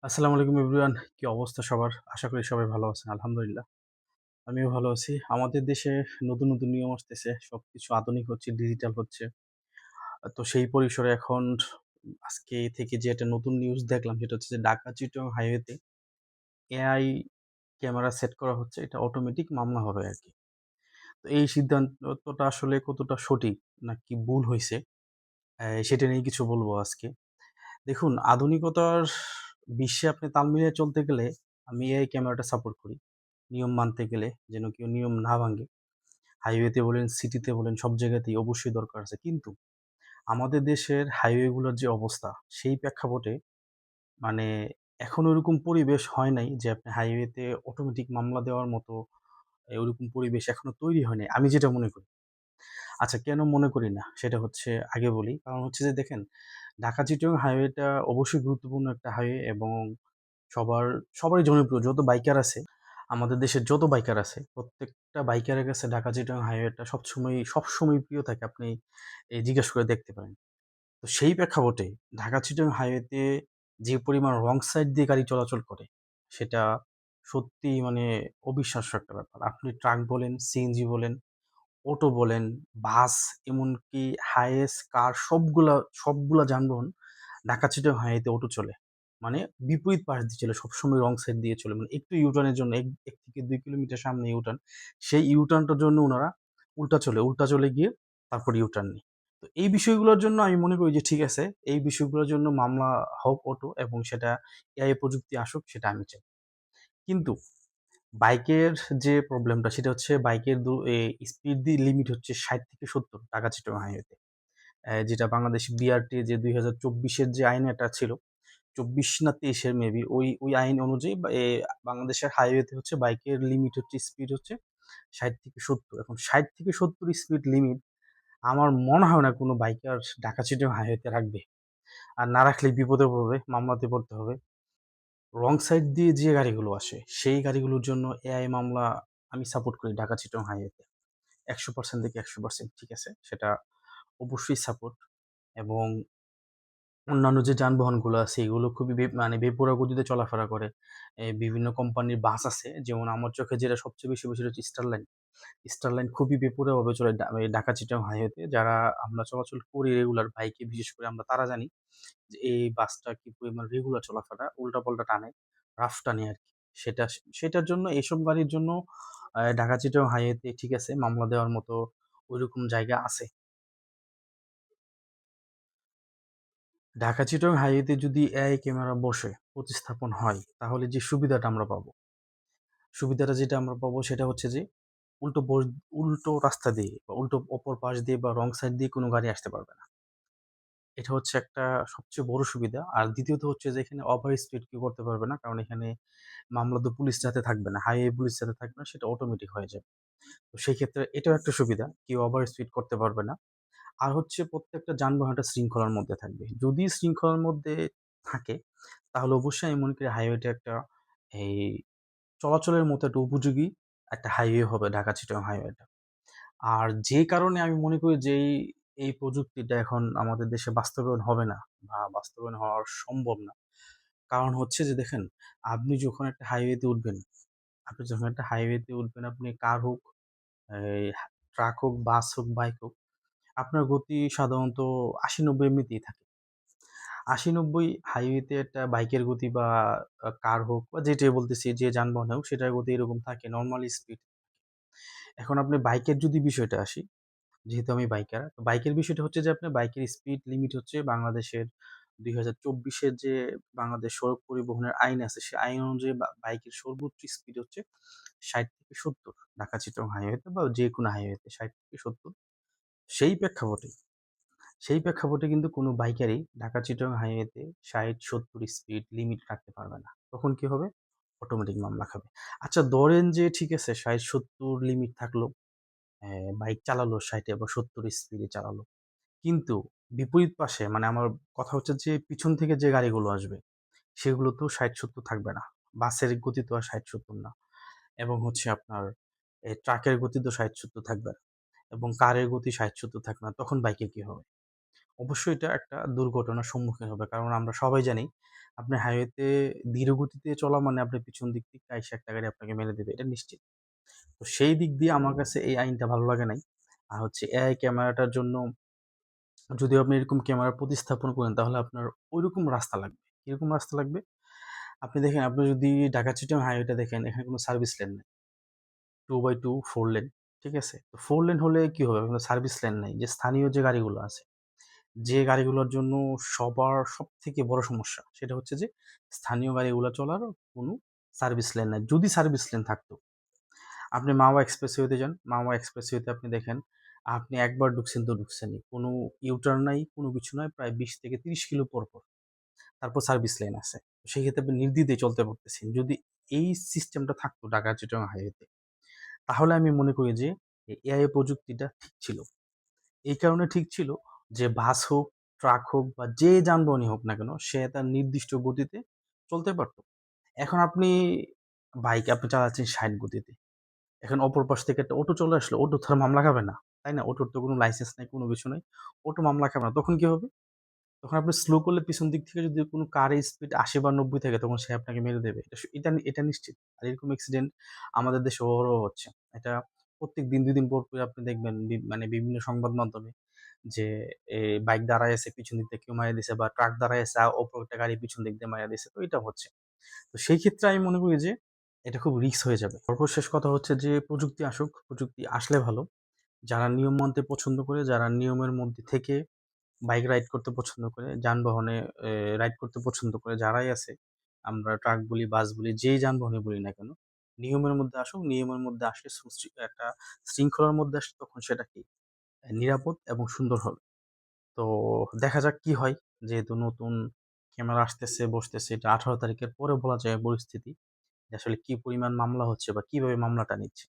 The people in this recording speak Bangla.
আসসালামু আলাইকুম এভরিওয়ান। কি অবস্থা সবার? আশা করি সবাই ভালো আছেন। আলহামদুলিল্লাহ। আমিও ভালো আছি। আমাদের দেশে নতুন নিয়ম আসতেছে। সবকিছু আধুনিক হচ্ছে, ডিজিটাল হচ্ছে। তো সেই পরিসরে এখন আজকে থেকে যে একটা নতুন নিউজ দেখলাম সেটা হচ্ছে যে ঢাকা-চিটাগং হাইওয়েতে এআই ক্যামেরা সেট করা হচ্ছে। এটা অটোমেটিক মামলা হবে আরকি। তো এই সিদ্ধান্তটা আসলে কতটা সঠিক নাকি ভুল হইছে, সেটা নিয়ে কিছু বলবো আজকে। দেখুন, আধুনিকতার বিশ্বে আপনি তাল মিলিয়ে চলতে গেলে আমি এআই ক্যামেরাটা সাপোর্ট করি। নিয়ম মানতে গেলে যেন কেউ নিয়ম না ভাঙে। হাইওয়েতে বলেন, সিটিতে বলেন সব জায়গাতেই অবশ্যই দরকার আছে। কিন্তু আমাদের দেশের হাইওয়েগুলোর যে অবস্থা, সেই প্রেক্ষাপটে মানে এখনো ওরকম পরিবেশ হয় নাই যে আপনি হাইওয়েতে অটোমেটিক মামলা দেওয়ার মতো ওরকম পরিবেশ এখনো তৈরি হয় নাই। আমি যেটা মনে করি। আচ্ছা, কেন মনে করি না? সেটা হচ্ছে আগে বলি। কারণ হচ্ছে যে দেখেন, ঢাকা-চিটাগং হাইওয়েটা অবশ্যই গুরুত্বপূর্ণ একটা হাইওয়ে এবং সবার সবারই জনপ্রিয়। যত বাইকার আছে, আমাদের দেশের যত বাইকার আছে, প্রত্যেকটা বাইকারের কাছে ঢাকা-চিটাগং হাইওয়েটা সবসময় প্রিয় থাকে। আপনি জিজ্ঞেস করে দেখতে পারেন। তো সেই প্রেক্ষাপটে ঢাকা-চিটাগং হাইওয়েতে যে পরিমাণ রং সাইড দিয়ে গাড়ি চলাচল করে, সেটা সত্যিই অবিশ্বাস্য একটা ব্যাপার। আপনি ট্রাক বলেন, সিএনজি বলেন, অটো বলেন, বাস, এমনকি হাইএস, কার সবগুলা যানবাহন ঢাকা-চিটাগং হাইওয়েতে অটো চলে। মানে বিপরীত পাশ দিয়ে চলে, সবসময় রং সাইড দিয়ে চলে। মানে একটু ইউটার্নের জন্য ১ থেকে ২ কিলোমিটার সামনে ইউটার্ন। সেই ইউটার্নটার জন্য উনারা উল্টা চলে গিয়ে তারপর ইউটার্ন নেয়। তো এই বিষয়গুলোর জন্য আমি মনে করি যে ঠিক আছে, এই বিষয়গুলোর জন্য মামলা হোক অটো এবং সেটা এআই প্রযুক্তি আসুক, সেটা আমি চাই। কিন্তু বাইকের যে প্রবলেমটা সেটা হচ্ছে বাইকের স্পিড লিমিট হচ্ছে ৬০ থেকে ৭০ ঢাকা-চিটাগং হাইওয়েতে। যেটা বাংলাদেশ বিআরটি যে ২০২৪ এর যে আইনটা ছিল, ২৪ না ২৩ এর মেবি ওই আইন অনুযায়ী বাংলাদেশের হাইওয়েতে হচ্ছে বাইকের লিমিট হচ্ছে স্পিড হচ্ছে ৬০ থেকে ৭০। এখন ৬০ থেকে ৭০ স্পিড লিমিট আমার মনে হয় না কোনো বাইকার ঢাকা-চিটাগং হাইওয়েতে রাখবে। আর না রাখলেই বিপদে পড়বে, মামলাতে পড়তে হবে। রং সাইড দিয়ে যে গাড়িগুলো আসে, সেই গাড়িগুলোর জন্য এআই মামলা আমি সাপোর্ট করি ঢাকা-চিটাগং হাইওয়েতে। ১০০% থেকে ১০০% ঠিক আছে? সেটা অবশ্যই সাপোর্ট এবং অন্যান্য যে যানবাহনগুলো আছে এগুলো খুবই বেপরোয়া গতিতে চলাফেরা করে। বিভিন্ন কোম্পানির বাস আছে। যেমন আমার চোখে যেটা সবচেয়ে বেশি হচ্ছে স্টারলাইন। স্টারলাইন খুবই বেপরোয়াভাবে চলে এই ঢাকা-চিটাগং হাইওয়েতে। যারা আমরা চলাচল করি রেগুলার বাইকে বিশেষ করে আমরা তারা জানি যে এই বাসটা কি পরিমাণ রেগুলার চলাফেরা, উল্টাপাল্টা টানে, রাফ টানে আরকি। সেটা সেটার জন্য এসব গাড়ির জন্য ঢাকা-চিটাগং হাইওয়েতে ঠিক আছে মামলা দেওয়ার মতো ঐরকম জায়গা আছে। ঢাকা-চিটাগং হাইওয়েতে যদি এআই ক্যামেরা প্রতিস্থাপন হয়, তাহলে যে সুবিধাটা আমরা পাবো, সুবিধাটা যেটা আমরা পাবো সেটা হচ্ছে যে উল্টো বোস উল্টো রাস্তা দিয়ে বা উল্টো অপর পাশ দিয়ে বা রং সাইড দিয়ে কোনো গাড়ি আসতে পারবে না। এটা হচ্ছে একটা সবচেয়ে বড় সুবিধা। আর দ্বিতীয়ত হচ্ছে যে এখানে ওভার স্পিড কেউ করতে পারবে না। কারণ এখানে মামলা তো পুলিশ হাতে থাকবে না। হাইওয়ে পুলিশ হাতে থাকবে না, সেটা অটোমেটিক হয়ে যাবে। তো সেই ক্ষেত্রে এটাও একটা সুবিধা। কেউ ওভার স্পিড করতে পারবে না। আর হচ্ছে প্রত্যেকটা যানবাহন একটা শৃঙ্খলার মধ্যে থাকবে। যদি শৃঙ্খলার মধ্যে থাকে, তাহলে অবশ্যই আমি মনে করি হাইওয়েটা একটা এই চলাচলের মতো একটা উপযোগী একটা হাইওয়ে হবে ঢাকা-চিটাগং হাইওয়েটা। আর যে কারণে আমি মনে করি যে এই প্রযুক্তিটা এখন আমাদের দেশে বাস্তবায়ন হবে না বা বাস্তবায়ন হওয়া সম্ভব না। কারণ হচ্ছে যে দেখেন, আপনি যখন একটা হাইওয়েতে উঠবেন, আপনি কার হোক, এই ট্রাক হোক, বাস হোক, বাইক হোক, আপনার গতি সাধারণত ৮০-৯০ এমনিতেই থাকে। ৮০-৯০ হাইওয়েতে একটা বাইকের গতি বা কার হোক বা যেটাই বলতেছি যে যানবাহন হোক সেটার গতি এরকম থাকে নরমাল স্পিড। এখন আপনি বাইকের যদি বিষয়টা আসি, যেহেতু আমি বাইকার, তো বাইকের বিষয়টা হচ্ছে যে আপনার বাইকের স্পিড লিমিট হচ্ছে বাংলাদেশের ২০২৪ এর যে বাংলাদেশ সড়ক পরিবহনের আইন আছে, সে আইন অনুযায়ী বাইকের সর্বোচ্চ স্পিড হচ্ছে ৬০ থেকে ৭০ ঢাকা-চিটাগং হাইওয়েতে বা যেকোনো হাইওয়েতে ৬০ থেকে ৭০। সেই প্রেক্ষাপটে সেই প্রেক্ষাপটে কিন্তু কোনো বাইকারই ঢাকা-চিটাগং হাইওয়েতে ৬০-৭০ স্পিড লিমিট রাখতে পারবে না। তখন কি হবে? অটোমেটিক মামলা খাবে। আচ্ছা ধরেন যে ঠিক আছে ৬০-৭০ লিমিট থাকলো, বাইক চালালো ৬০ বা ৭০ স্পিডে চালালো। কিন্তু বিপরীত পাশে আমার কথা হচ্ছে যে পিছন থেকে যে গাড়িগুলো আসবে সেগুলো তো ৬০-৭০ থাকবে না। বাসের গতি তো আর ৬০-৭০ না। এবং হচ্ছে আপনার ট্রাকের গতি তো ৬০-৭০ থাকবে না। এবং কারের গতি ৬০-৭০ থাকবে না। তখন বাইকে কি হবে? অবশ্যই এটা একটা দুর্ঘটনার সম্মুখীন হবে। কারণ আমরা সবাই জানি আপনি হাইওয়েতে ধীর গতিতে চলা মানে আপনার পিছন দিক থেকে আইসা একটা গাড়ি আপনাকে মেরে দিবে। এটা নিশ্চিত। তো সেই দিক দিয়ে আমার কাছে এই আইনটা ভালো লাগে নাই। আর হচ্ছে এআই ক্যামেরাটার জন্য যদিও আপনি এরকম ক্যামেরা প্রতিস্থাপন করেন তাহলে আপনার ঐরকম রাস্তা লাগবে। কিরকম রাস্তা লাগবে? আপনি দেখেন আপনি যদি ঢাকা-চিটাগং হাইওয়েটা দেখেন এখানে কোনো সার্ভিস লেন নাই। 2/2 4 লেন। ঠিক আছে? তো 4 লেন হলে কি হবে? কোনো সার্ভিস লেন নাই। যে স্থানীয় যে গাড়িগুলো আছে, যে গাড়িগুলোর জন্য সবার সবথেকে বড় সমস্যা সেটা হচ্ছে যে স্থানীয় গাড়িগুলা চলার কোনো সার্ভিস লেন নাই। যদি সার্ভিস লেন থাকতো, আপনি মাওয়া এক্সপ্রেসওয়েতে যান। মাওয়া এক্সপ্রেসওয়েতে আপনি দেখেন, আপনি একবার ঢুকছেন তো ঢুকছেনই। কোনো ইউ-টার্ন নাই, কোনো কিছু নাই। প্রায় ২০ থেকে ৩০ কিলো পরপর। তারপর সার্ভিস লেন আছে। সেক্ষেত্রে আপনি নির্দ্বিধায় চলতে পারতেছেন। যদি এই সিস্টেমটা থাকতো ঢাকা-চিটাগং হাইওয়েতে, তাহলে আমি মনে করি যে এআই প্রযুক্তিটা ঠিক ছিল। এই কারণে ঠিক ছিল যে বাস হোক, ট্রাক হোক বা যে যানবাহনই হোক না কেন, সে তার নির্দিষ্ট গতিতে চলতে পারত। এখন আপনি বাইক আপনি চালাচ্ছেন ৬০ গতিতে। এখন অপর পাশ থেকে একটা অটো চলে আসলো, অটো তো আর মামলা খাবে না। তাই না? অটোর তো কোনো লাইসেন্স নাই, কোনো কিছু নাই। অটো মামলা খাবে না। তখন কি হবে? তখন আপনি স্লো করলে পিছন দিক থেকে যদি কোনো কারের স্পিড ৮০ বা ৯০ থাকে তখন সে আপনাকে মেরে দেবে। এটা নিশ্চিত। আর এরকম অ্যাক্সিডেন্ট আমাদের দেশে অহরহ হচ্ছে। এটা প্রত্যেক দিন ২ দিন পর, পর আপনি দেখবেন মানে বিভিন্ন সংবাদ মাধ্যমে যে বাইক দাঁড়ায় আছে, পিছন দিক থেকে কেউ মাইরা দিছে বা ট্রাক দাঁড়ায় আছে, অপর একটা গাড়ি পিছন দিক দিয়ে মাইরা দিছে। তো এটা হচ্ছে। তো সেই ক্ষেত্রে আমি মনে করি যে এটা খুব রিস্ক হয়ে যাবে। সর্বশেষ কথা হচ্ছে যে প্রযুক্তি আসুক, প্রযুক্তি আসলে ভালো। যারা নিয়ম মানতে পছন্দ করে, যারা নিয়মের মধ্যে থেকে বাইক রাইড করতে পছন্দ করে, যানবাহনে রাইড করতে পছন্দ করে যারাই আছে, আমরা ট্রাক বলি, বাস বলি, যেই যানবাহনে বলি না কেন, নিয়মের মধ্যে আসুক। নিয়মের মধ্যে আসলে একটা শৃঙ্খলার মধ্যে আসলে তখন সেটা কি নিরাপদ এবং সুন্দর হবে। তো দেখা যাক কি হয়। যেহেতু নতুন ক্যামেরা আসতেছে, বসতেছে, এটা ১৮ তারিখের পরে বলা যায় পরিস্থিতি যে আসলে কি পরিমাণ মামলা হচ্ছে বা কিভাবে মামলাটা নিচ্ছে।